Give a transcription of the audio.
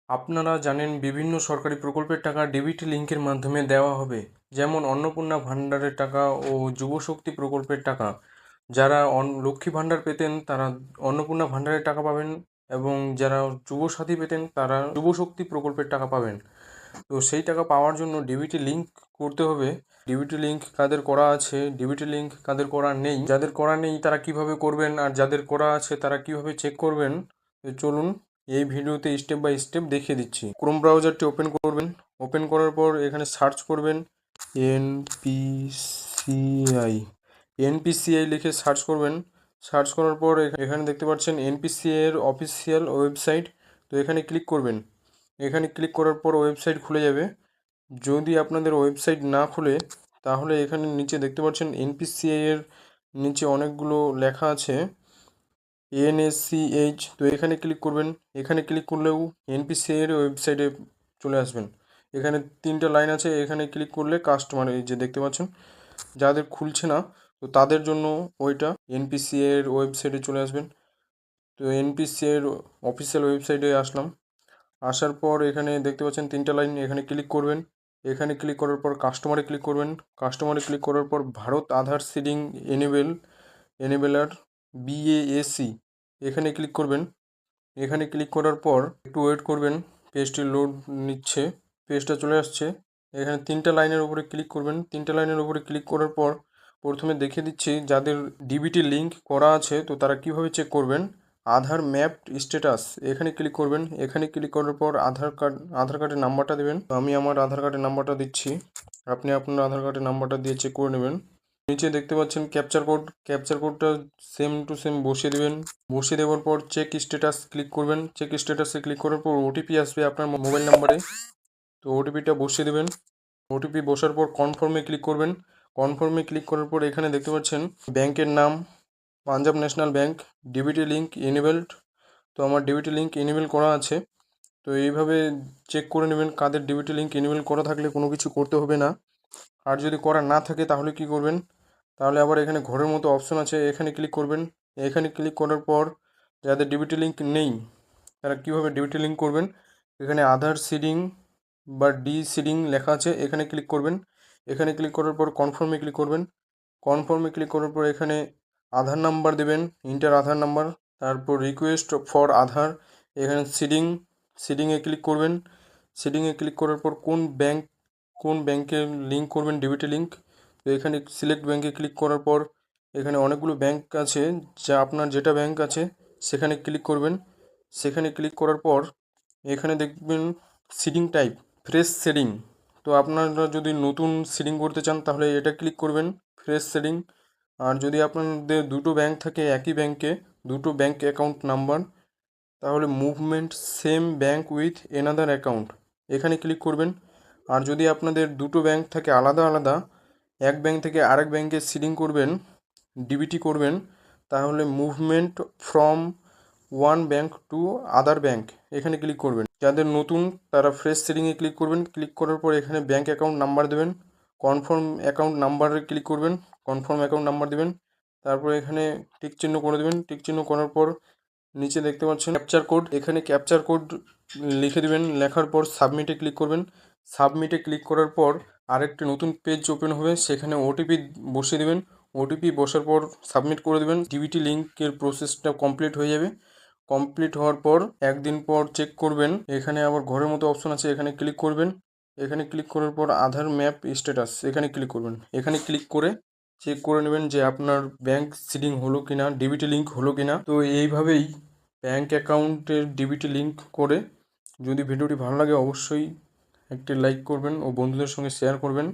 আপনারা জানেন বিভিন্ন সরকারি প্রকল্পের টাকা ডিবিটি লিঙ্কের মাধ্যমে দেওয়া হবে, যেমন অন্নপূর্ণা ভাণ্ডারের টাকা ও যুবশক্তি প্রকল্পের টাকা। যারা লক্ষ্মী ভাণ্ডার পেতেন তারা অন্নপূর্ণা ভাণ্ডারের টাকা পাবেন, এবং যারা যুবসাথী পেতেন তারা যুবশক্তি প্রকল্পের টাকা পাবেন। তো সেই টাকা পাওয়ার জন্য ডিবিটি লিঙ্ক করতে হবে। ডিবিটি লিঙ্ক কাদের করা আছে, ডিবিটি লিঙ্ক কাদের করা নেই, যাদের করা নেই তারা কিভাবে করবেন, আর যাদের করা আছে তারা কিভাবে চেক করবেন, তো চলুন এই ভিডিওতে স্টেপ বাই স্টেপ দেখিয়ে দিচ্ছি। ক্রোম ব্রাউজারটি ওপেন করবেন। ওপেন করার পর এখানে সার্চ করবেন এনপিসিআই। এনপিসিআই লিখে সার্চ করবেন। সার্চ করার পর এখানে দেখতে পাচ্ছেন এনপিসিআই এর অফিসিয়াল ওয়েবসাইট। তো এখানে ক্লিক করবেন। এখানে ক্লিক করার পর ওয়েবসাইট খুলে যাবে। যদি আপনাদের ওয়েবসাইট না খুলে তাহলে এখানে নিচে দেখতে পাচ্ছেন এনপিসিআই এর নিচে অনেকগুলো লেখা আছে এনএসসিএইচ। তো এখানে ক্লিক করবেন। এখানে ক্লিক করলেও এনপিসিআই এর ওয়েবসাইটে চলে আসবেন। এখানে 3টে লাইন আছে, এখানে ক্লিক করলে কাস্টমার, এই যে দেখতে পাচ্ছেন, যাদের খুলছে না তো তাদের জন্য ওইটা এনপিসিআই এর ওয়েবসাইটে চলে আসবেন। তো এনপিসিআই এর অফিসিয়াল ওয়েবসাইটে আসলাম। আসার পর এখানে দেখতে পাচ্ছেন 3টে লাইন, এখানে ক্লিক করবেন। এখানে ক্লিক করার পর কাস্টমারে ক্লিক করবেন। কাস্টমারে ক্লিক করার পর ভারত আধার সিডিং এনেবেলার বিএএসি এখানে ক্লিক করবেন। এখানে ক্লিক করার পর একটু ওয়েট করবেন, পেজটি লোড নিচ্ছে। পেজটা চলে আসছে। এখানে 3টে লাইনের উপরে ক্লিক করবেন। 3টে লাইনের উপরে ক্লিক করার পর প্রথমে দেখিয়ে দিচ্ছি যাদের ডিবিটি লিঙ্ক করা আছে তো তারা কিভাবে চেক করবেন। আধার ম্যাপ স্ট্যাটাস এখানে ক্লিক করবেন। এখানে ক্লিক করার পর আধার কার্ডের নাম্বারটা দেবেন। আমি আমার আধার কার্ডের নাম্বারটা দিচ্ছি, আপনি আপনার আধার কার্ডের নাম্বারটা দিয়ে চেক করে নেবেন। নিচে দেখতে পাচ্ছেন ক্যাপচার কোডটা সেম টু সেম বসিয়ে দেবেন। বসিয়ে দেওয়ার পর চেক স্ট্যাটাস ক্লিক করবেন। চেক স্ট্যাটাসে ক্লিক করার পর ওটিপি আসবে আপনার মোবাইল নাম্বারে, তো ওটিপিটা বসিয়ে দেবেন। ওটিপি বসার পর কনফার্মে ক্লিক করবেন। কনফার্মে ক্লিক করার পর এখানে দেখতে পাচ্ছেন ব্যাংকের নাম Punjab national bank, DBT link enabled. তো আমার ডিবিটি লিঙ্ক এনেবেল করা আছে। তো এইভাবে চেক করে নেবেন কাদের ডিবিটি লিঙ্ক এনেবেল করা থাকলে কোনো কিছু করতে হবে না। আর যদি করা না থাকে তাহলে কি করবেন, তাহলে আবার এখানে ঘরের মতো অপশন আছে, এখানে ক্লিক করবেন। এখানে ক্লিক করার পর যাদের ডিবিটি লিঙ্ক নেই তারা কীভাবে ডিবিটি লিঙ্ক করবেন, এখানে আধার সিডিং বা ডি সিডিং লেখা আছে, এখানে ক্লিক করবেন। এখানে ক্লিক করার পর কনফার্মে ক্লিক করবেন। কনফার্মে ক্লিক করার পর এখানে আধার নাম্বার দেবেন, ইন্টার আধার নাম্বার, তারপর রিকোয়েস্ট ফর আধার, এখানে সিডিংয়ে ক্লিক করবেন। সিডিংয়ে ক্লিক করার পর কোন ব্যাংকে লিঙ্ক করবেন ডিবিটি লিঙ্ক, তো এখানে সিলেক্ট ব্যাংকে ক্লিক করার পর এখানে অনেকগুলো ব্যাংক আছে, যা আপনার যেটা ব্যাংক আছে সেখানে ক্লিক করবেন। সেখানে ক্লিক করার পর এখানে দেখবেন সিডিং টাইপ ফ্রেশ সিডিং। তো আপনারা যদি নতুন সিডিং করতে চান তাহলে এটা ক্লিক করবেন, ফ্রেশ সিডিং। আর যদি আপনাদের দুটো ব্যাংক থাকে একই ব্যাংকে, দুটো ব্যাংক অ্যাকাউন্ট নাম্বার, তাহলে movement same bank with another account এখানে ক্লিক করবেন। আর যদি আপনাদের দুটো ব্যাংক থাকে আলাদা আলাদা, এক ব্যাংক থেকে আরেক ব্যাংকে সিডিং করবেন, ডিবিটি করবেন, তাহলে movement from one bank to other bank এখানে ক্লিক করবেন। যাদের নতুন তারা ফ্রেশ সিডিংয়ে ক্লিক করবেন। ক্লিক করার পর এখানে ব্যাংক অ্যাকাউন্ট নাম্বার দেবেন, কনফার্ম অ্যাকাউন্ট নাম্বারে ক্লিক করবেন, কনফার্ম অ্যাকাউন্ট নাম্বার দেবেন, তারপর এখানে টিক চিহ্ন করে দেবেন। টিক চিহ্ন করার পর নিচে দেখতে পাচ্ছেন ক্যাপচার কোড, এখানে ক্যাপচার কোড লিখে দেবেন। লেখার পর সাবমিটে ক্লিক করবেন। সাবমিটে ক্লিক করার পর আরেকটি নতুন পেজ ওপেন হবে, সেখানে ওটিপি বসিয়ে দেবেন। ওটিপি বসার পর সাবমিট করে দেবেন। ডিবিটি লিঙ্কের প্রসেসটা কমপ্লিট হয়ে যাবে। কমপ্লিট হওয়ার পর একদিন পর চেক করবেন। এখানে আবার ঘরের মতো অপশন আছে, এখানে ক্লিক করবেন। এখানে ক্লিক করার পর আধার ম্যাপ স্ট্যাটাস এখানে ক্লিক করবেন। এখানে ক্লিক করে চেক করে নেবেন যে আপনার ব্যাংক সিডিং হলো কিনা, ডিবিটি লিঙ্ক হলো কিনা। তো এইভাবেই ব্যাংক অ্যাকাউন্টের ডিবিটি লিঙ্ক করে। যদি ভিডিওটি ভালো লাগে অবশ্যই একটি লাইক করবেন ও বন্ধুদের সঙ্গে শেয়ার করবেন।